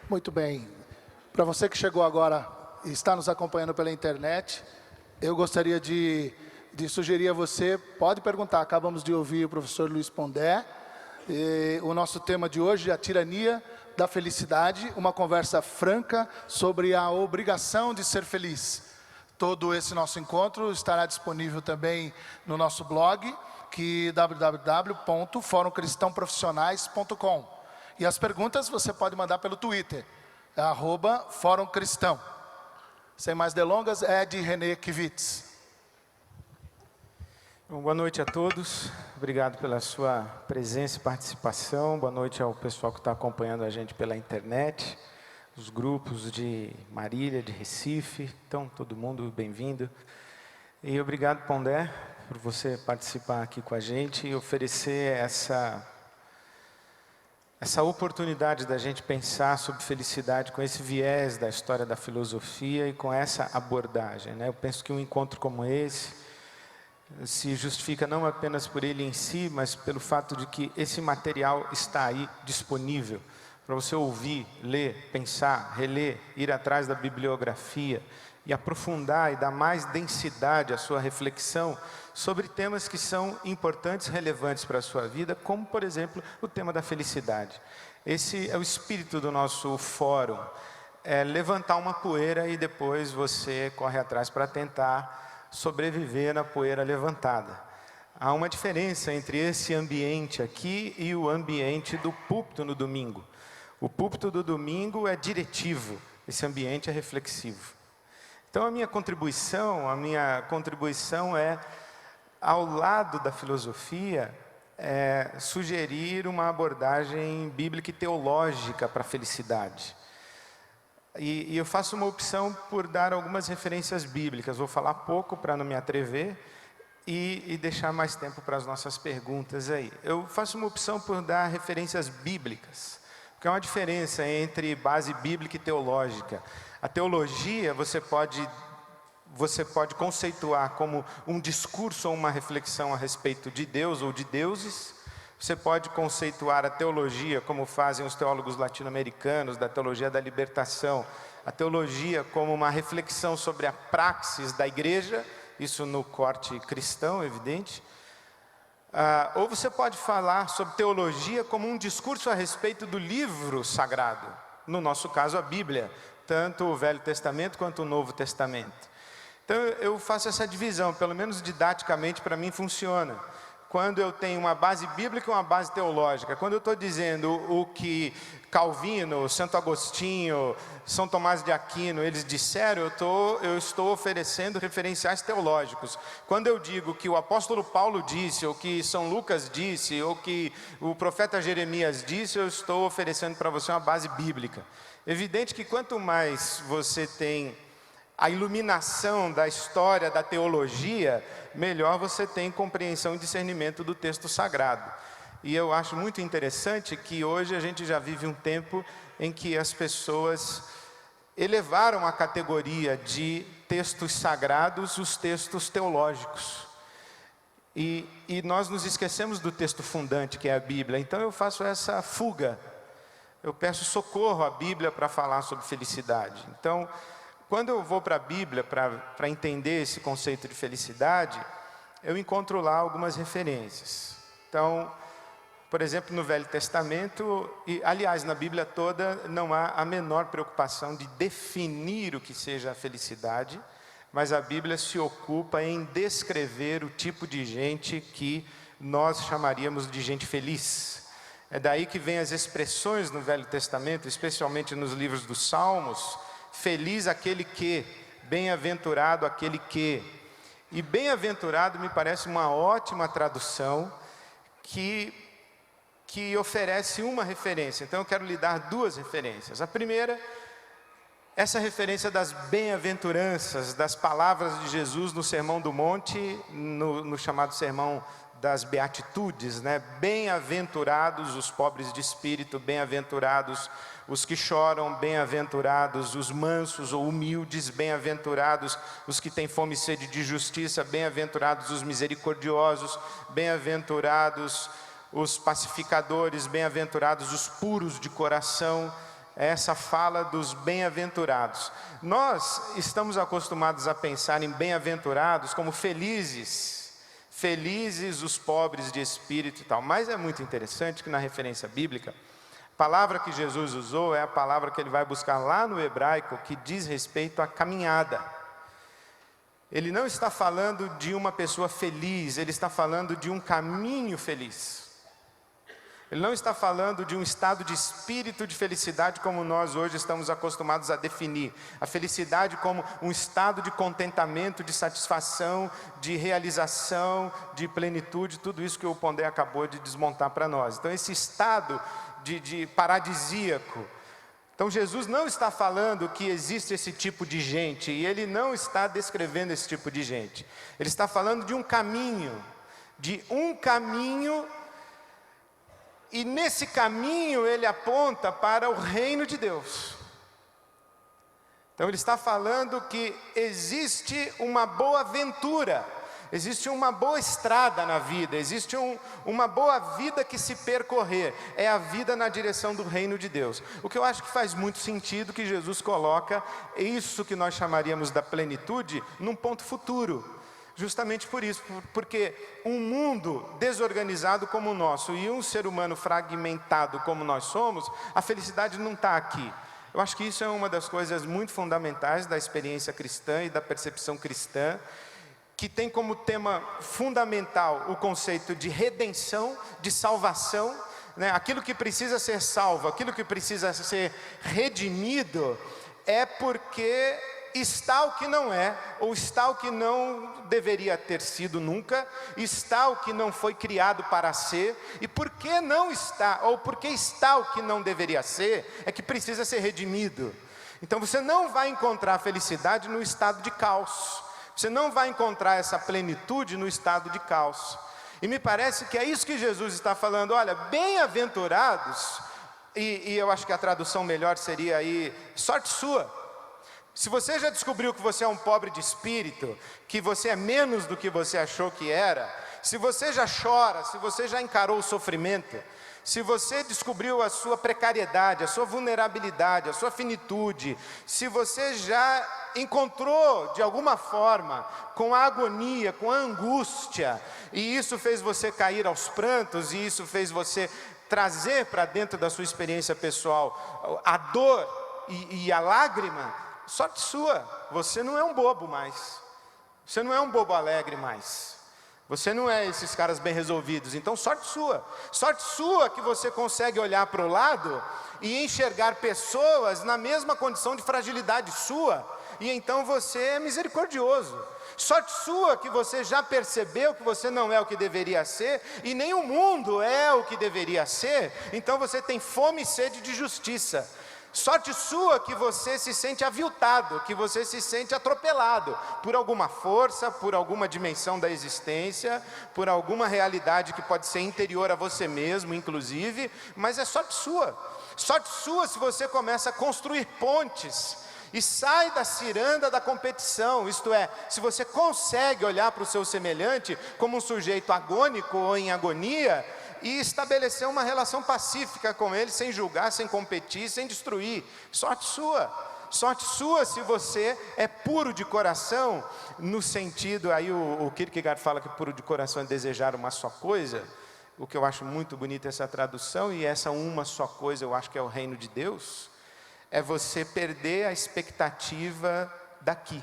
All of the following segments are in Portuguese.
Muito bem. Para você que chegou agora e está nos acompanhando pela internet, eu gostaria de sugerir a você, pode perguntar, acabamos de ouvir o professor Luiz Pondé, o nosso tema de hoje é a tirania da felicidade, uma conversa franca sobre a obrigação de ser feliz. Todo esse nosso encontro estará disponível também no nosso blog, que www.forumcristãoprofissionais.com. E as perguntas você pode mandar pelo Twitter, @Fórum Cristão. Sem mais delongas, Ed René Kivitz. Bom, boa noite a todos, obrigado pela sua presença e participação. Boa noite ao pessoal que está acompanhando a gente pela internet, os grupos de Marília, de Recife. Então, todo mundo bem-vindo. E obrigado, Pondé, por você participar aqui com a gente e oferecer essa oportunidade da gente pensar sobre felicidade com esse viés da história da filosofia e com essa abordagem, né? Eu penso que um encontro como esse se justifica não apenas por ele em si, mas pelo fato de que esse material está aí disponível para você ouvir, ler, pensar, reler, ir atrás da bibliografia e aprofundar e dar mais densidade à sua reflexão sobre temas que são importantes, relevantes para a sua vida, como, por exemplo, o tema da felicidade. Esse é o espírito do nosso fórum, é levantar uma poeira e depois você corre atrás para tentar sobreviver na poeira levantada. Há uma diferença entre esse ambiente aqui e o ambiente do púlpito no domingo. O púlpito do domingo é diretivo, esse ambiente é reflexivo. Então a minha contribuição é, ao lado da filosofia, sugerir uma abordagem bíblica e teológica para a felicidade. E eu faço uma opção por dar algumas referências bíblicas. Vou falar pouco para não me atrever e deixar mais tempo para as nossas perguntas aí. Eu faço uma opção por dar referências bíblicas, porque há uma diferença entre base bíblica e teológica. A teologia você pode conceituar como um discurso ou uma reflexão a respeito de Deus ou de deuses. Você pode conceituar a teologia como fazem os teólogos latino-americanos, da teologia da libertação. A teologia como uma reflexão sobre a praxis da igreja, isso no corte cristão, evidente. Ou você pode falar sobre teologia como um discurso a respeito do livro sagrado. No nosso caso, a Bíblia, tanto o Velho Testamento quanto o Novo Testamento. Então eu faço essa divisão, pelo menos didaticamente para mim funciona. Quando eu tenho uma base bíblica e uma base teológica. Quando eu estou dizendo o que Calvino, Santo Agostinho, São Tomás de Aquino, eles disseram, eu estou oferecendo referenciais teológicos. Quando eu digo que o apóstolo Paulo disse, ou que São Lucas disse, ou que o profeta Jeremias disse, eu estou oferecendo para você uma base bíblica. Evidente que quanto mais você tem a iluminação da história, da teologia, melhor você tem compreensão e discernimento do texto sagrado. E eu acho muito interessante que hoje a gente já vive um tempo em que as pessoas elevaram a categoria de textos sagrados os textos teológicos. E nós nos esquecemos do texto fundante, que é a Bíblia. Então eu faço essa fuga. Eu peço socorro à Bíblia para falar sobre felicidade. Então, quando eu vou para a Bíblia para entender esse conceito de felicidade, eu encontro lá algumas referências. Então, por exemplo, no Velho Testamento, e aliás, na Bíblia toda, não há a menor preocupação de definir o que seja a felicidade, mas a Bíblia se ocupa em descrever o tipo de gente que nós chamaríamos de gente feliz. É daí que vem as expressões no Velho Testamento, especialmente nos livros dos Salmos: feliz aquele que, bem-aventurado aquele que. E bem-aventurado me parece uma ótima tradução que oferece uma referência. Então eu quero lhe dar duas referências. A primeira, essa referência das bem-aventuranças, das palavras de Jesus no Sermão do Monte, no chamado Sermão das Beatitudes, né? Bem-aventurados os pobres de espírito, bem-aventurados os que choram, bem-aventurados os mansos ou humildes, bem-aventurados os que têm fome e sede de justiça, bem-aventurados os misericordiosos, bem-aventurados os pacificadores, bem-aventurados os puros de coração. é essa fala dos bem-aventurados. Nós estamos acostumados a pensar em bem-aventurados como felizes, felizes os pobres de espírito e tal, mas é muito interessante que na referência bíblica, a palavra que Jesus usou é a palavra que ele vai buscar lá no hebraico, que diz respeito à caminhada. Ele não está falando de uma pessoa feliz, ele está falando de um caminho feliz. Ele não está falando de um estado de espírito de felicidade como nós hoje estamos acostumados a definir. A felicidade como um estado de contentamento, de satisfação, de realização, de plenitude, tudo isso que o Pondé acabou de desmontar para nós. Então esse estado de paradisíaco. Então Jesus não está falando que existe esse tipo de gente, e Ele não está descrevendo esse tipo de gente. Ele está falando de um caminho, e nesse caminho Ele aponta para o reino de Deus. Então Ele está falando que existe uma boa aventura, existe uma boa estrada na vida, existe uma boa vida que se percorrer, é a vida na direção do reino de Deus. O que eu acho que faz muito sentido que Jesus coloca isso que nós chamaríamos da plenitude num ponto futuro. Justamente por isso, porque um mundo desorganizado como o nosso e um ser humano fragmentado como nós somos, a felicidade não está aqui. Eu acho que isso é uma das coisas muito fundamentais da experiência cristã e da percepção cristã, que tem como tema fundamental o conceito de redenção, de salvação, né? Aquilo que precisa ser salvo, aquilo que precisa ser redimido, é porque está o que não é, ou está o que não deveria ter sido nunca, está o que não foi criado para ser, e por que não está, ou porque está o que não deveria ser, é que precisa ser redimido. Então você não vai encontrar felicidade no estado de caos, você não vai encontrar essa plenitude no estado de caos. E me parece que é isso que Jesus está falando. Olha, bem-aventurados, e eu acho que a tradução melhor seria aí, sorte sua. Se você já descobriu que você é um pobre de espírito, que você é menos do que você achou que era, se você já chora, se você já encarou o sofrimento, se você descobriu a sua precariedade, a sua vulnerabilidade, a sua finitude, se você já encontrou de alguma forma com a agonia, com a angústia, e isso fez você cair aos prantos, e isso fez você trazer para dentro da sua experiência pessoal a dor e a lágrima, sorte sua, você não é um bobo mais, você não é um bobo alegre mais, você não é esses caras bem resolvidos. Então sorte sua que você consegue olhar para o lado e enxergar pessoas na mesma condição de fragilidade sua, e então você é misericordioso. Sorte sua que você já percebeu que você não é o que deveria ser, e nem o mundo é o que deveria ser, então você tem fome e sede de justiça. Sorte sua que você se sente aviltado, que você se sente atropelado por alguma força, por alguma dimensão da existência, por alguma realidade que pode ser interior a você mesmo, inclusive, mas é sorte sua. Sorte sua se você começa a construir pontes e sai da ciranda da competição, isto é, se você consegue olhar para o seu semelhante como um sujeito agônico ou em agonia, e estabelecer uma relação pacífica com ele, sem julgar, sem competir, sem destruir. Sorte sua se você é puro de coração, no sentido, aí o Kierkegaard fala que puro de coração é desejar uma só coisa, o que eu acho muito bonito essa tradução, e essa uma só coisa eu acho que é o reino de Deus, é você perder a expectativa daqui.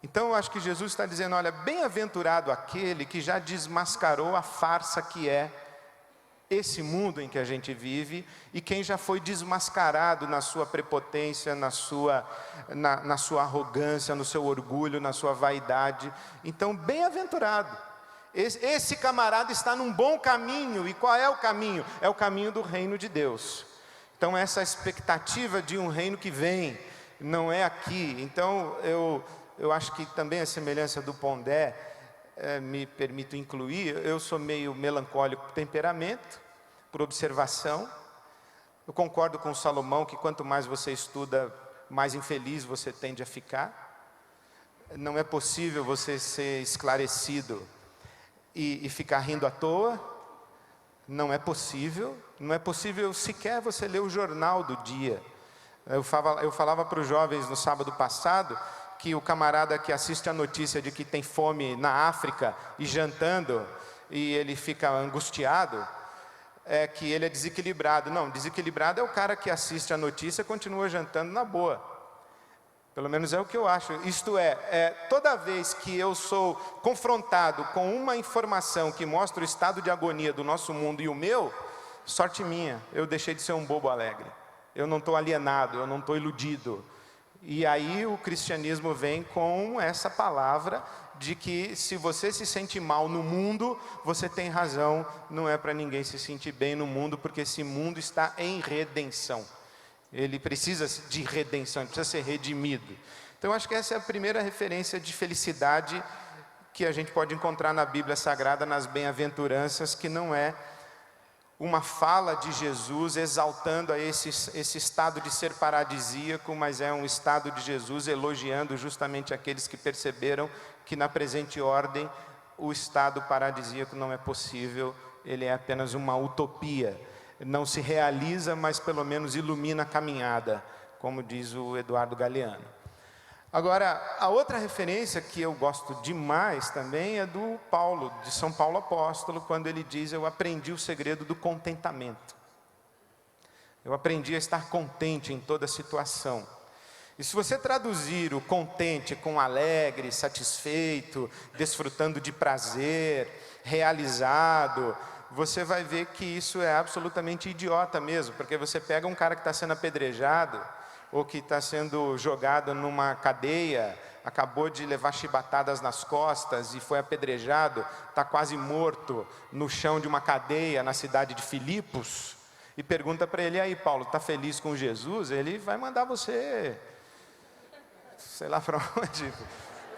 Então eu acho que Jesus está dizendo, olha, bem-aventurado aquele que já desmascarou a farsa que é esse mundo em que a gente vive, e quem já foi desmascarado na sua prepotência, na sua arrogância, no seu orgulho, na sua vaidade. Então, bem-aventurado. Esse camarada está num bom caminho, e qual é o caminho? É o caminho do reino de Deus. Então essa expectativa de um reino que vem, não é aqui. Então eu acho que também a semelhança do Pondé, me permito incluir, eu sou meio melancólico por temperamento, por observação. Eu concordo com Salomão que quanto mais você estuda, mais infeliz você tende a ficar. Não é possível você ser esclarecido e ficar rindo à toa. Não é possível, Não é possível sequer você ler o jornal do dia. Eu falava para os jovens no sábado passado que o camarada que assiste a notícia de que tem fome na África e jantando, e ele fica angustiado, é que ele é desequilibrado. Não, desequilibrado é o cara que assiste a notícia e continua jantando na boa. Pelo menos é o que eu acho. Isto toda vez que eu sou confrontado com uma informação que mostra o estado de agonia do nosso mundo e o meu, sorte minha, eu deixei de ser um bobo alegre. Eu não estou alienado, eu não estou iludido. E aí o cristianismo vem com essa palavra de que se você se sente mal no mundo, você tem razão, não é para ninguém se sentir bem no mundo, porque esse mundo está em redenção. Ele precisa de redenção, ele precisa ser redimido. Então acho que essa é a primeira referência de felicidade que a gente pode encontrar na Bíblia Sagrada, nas bem-aventuranças, que não é uma fala de Jesus exaltando a esse estado de ser paradisíaco, mas é um estado de Jesus elogiando justamente aqueles que perceberam que na presente ordem o estado paradisíaco não é possível, ele é apenas uma utopia. Não se realiza, mas pelo menos ilumina a caminhada, como diz o Eduardo Galeano. Agora, a outra referência que eu gosto demais também é do Paulo, de São Paulo Apóstolo, quando ele diz: eu aprendi o segredo do contentamento. Eu aprendi a estar contente em toda situação. E se você traduzir o contente com alegre, satisfeito, desfrutando de prazer, realizado, você vai ver que isso é absolutamente idiota mesmo, porque você pega um cara que está sendo apedrejado, ou que está sendo jogado numa cadeia, acabou de levar chibatadas nas costas e foi apedrejado, está quase morto no chão de uma cadeia na cidade de Filipos, e pergunta para ele: aí Paulo, está feliz com Jesus? Ele vai mandar você, sei lá para onde,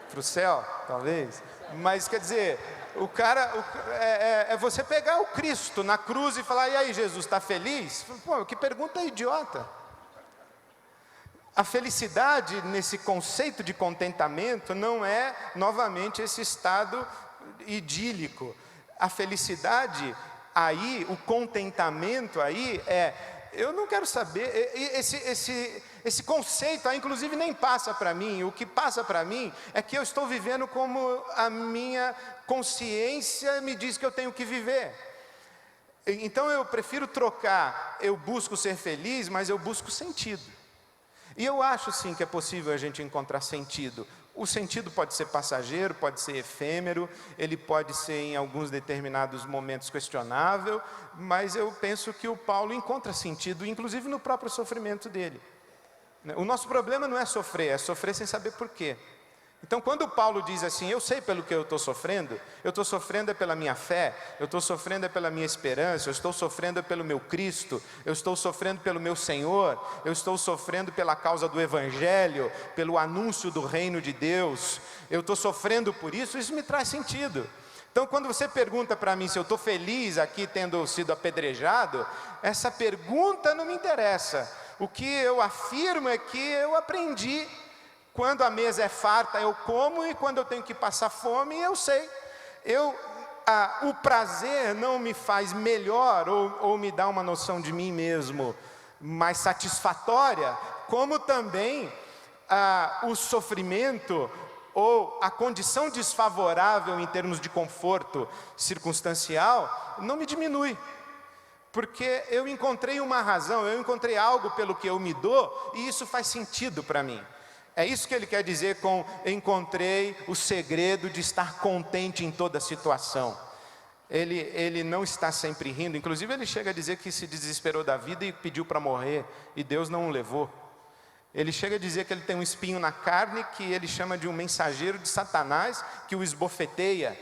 para o céu, talvez. Mas quer dizer, o cara, é você pegar o Cristo na cruz e falar: e aí Jesus, está feliz? Pô, que pergunta idiota. A felicidade nesse conceito de contentamento não é novamente esse estado idílico. A felicidade aí, o contentamento aí eu não quero saber, esse conceito aí inclusive nem passa para mim. O que passa para mim é que eu estou vivendo como a minha consciência me diz que eu tenho que viver. Então eu prefiro trocar, eu busco ser feliz, mas eu busco sentido. E eu acho sim que é possível a gente encontrar sentido. O sentido pode ser passageiro, pode ser efêmero, ele pode ser em alguns determinados momentos questionável, mas eu penso que o Paulo encontra sentido, inclusive no próprio sofrimento dele. O nosso problema não é sofrer sem saber por quê. Então quando o Paulo diz assim: eu sei pelo que eu estou sofrendo é pela minha fé, eu estou sofrendo é pela minha esperança, eu estou sofrendo é pelo meu Cristo, eu estou sofrendo pelo meu Senhor, eu estou sofrendo pela causa do Evangelho, pelo anúncio do reino de Deus, eu estou sofrendo por isso me traz sentido. Então quando você pergunta para mim se eu estou feliz aqui tendo sido apedrejado, essa pergunta não me interessa. O que eu afirmo é que eu aprendi. Quando a mesa é farta eu como, e quando eu tenho que passar fome eu sei. O prazer não me faz melhor ou me dá uma noção de mim mesmo mais satisfatória, como também o sofrimento ou a condição desfavorável em termos de conforto circunstancial não me diminui. Porque eu encontrei uma razão, eu encontrei algo pelo que eu me dou, e isso faz sentido para mim. É isso que ele quer dizer com: encontrei o segredo de estar contente em toda situação. Ele não está sempre rindo, inclusive ele chega a dizer que se desesperou da vida e pediu para morrer, e Deus não o levou. Ele chega a dizer que ele tem um espinho na carne, que ele chama de um mensageiro de Satanás, que o esbofeteia.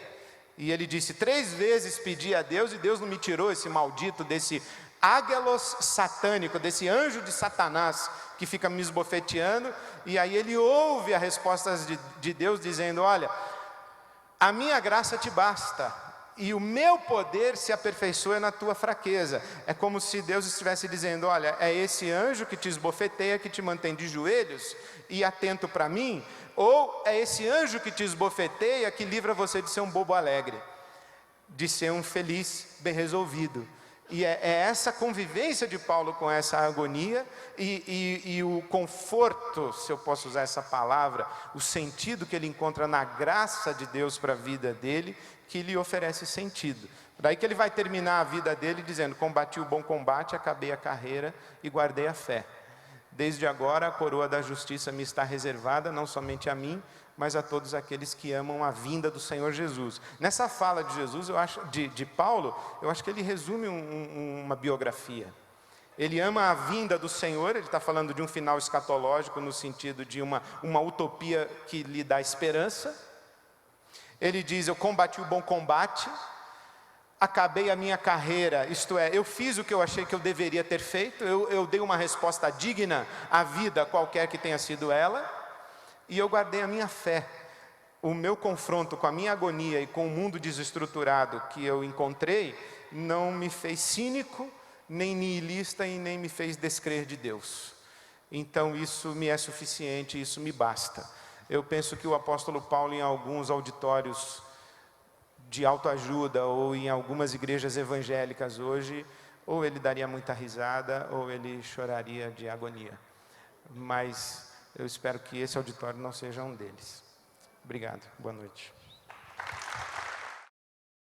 E ele disse: 3 vezes pedi a Deus, e Deus não me tirou esse maldito, desse águelos satânico, desse anjo de Satanás, que fica me esbofeteando. E aí ele ouve a resposta de Deus dizendo: olha, a minha graça te basta, e o meu poder se aperfeiçoa na tua fraqueza. É como se Deus estivesse dizendo: olha, é esse anjo que te esbofeteia, que te mantém de joelhos e atento para mim, ou é esse anjo que te esbofeteia que livra você de ser um bobo alegre, de ser um feliz bem resolvido. E é essa convivência de Paulo com essa agonia e o conforto, se eu posso usar essa palavra, o sentido que ele encontra na graça de Deus para a vida dele, que lhe oferece sentido. Daí que ele vai terminar a vida dele dizendo: combati o bom combate, acabei a carreira e guardei a fé. Desde agora a coroa da justiça me está reservada, não somente a mim, mas a todos aqueles que amam a vinda do Senhor Jesus. Nessa fala de Jesus, eu acho, de Paulo, eu acho que ele resume uma biografia. Ele ama a vinda do Senhor, ele está falando de um final escatológico, no sentido de uma utopia que lhe dá esperança. Ele diz: eu combati o bom combate, acabei a minha carreira, isto é, eu fiz o que eu achei que eu deveria ter feito, eu dei uma resposta digna à vida, qualquer que tenha sido ela, e eu guardei a minha fé. O meu confronto com a minha agonia e com o mundo desestruturado que eu encontrei, não me fez cínico, nem nihilista e nem me fez descrer de Deus. Então isso me é suficiente, isso me basta. Eu penso que o apóstolo Paulo, em alguns auditórios de autoajuda ou em algumas igrejas evangélicas hoje, ou ele daria muita risada ou ele choraria de agonia. Mas eu espero que esse auditório não seja um deles. Obrigado, boa noite.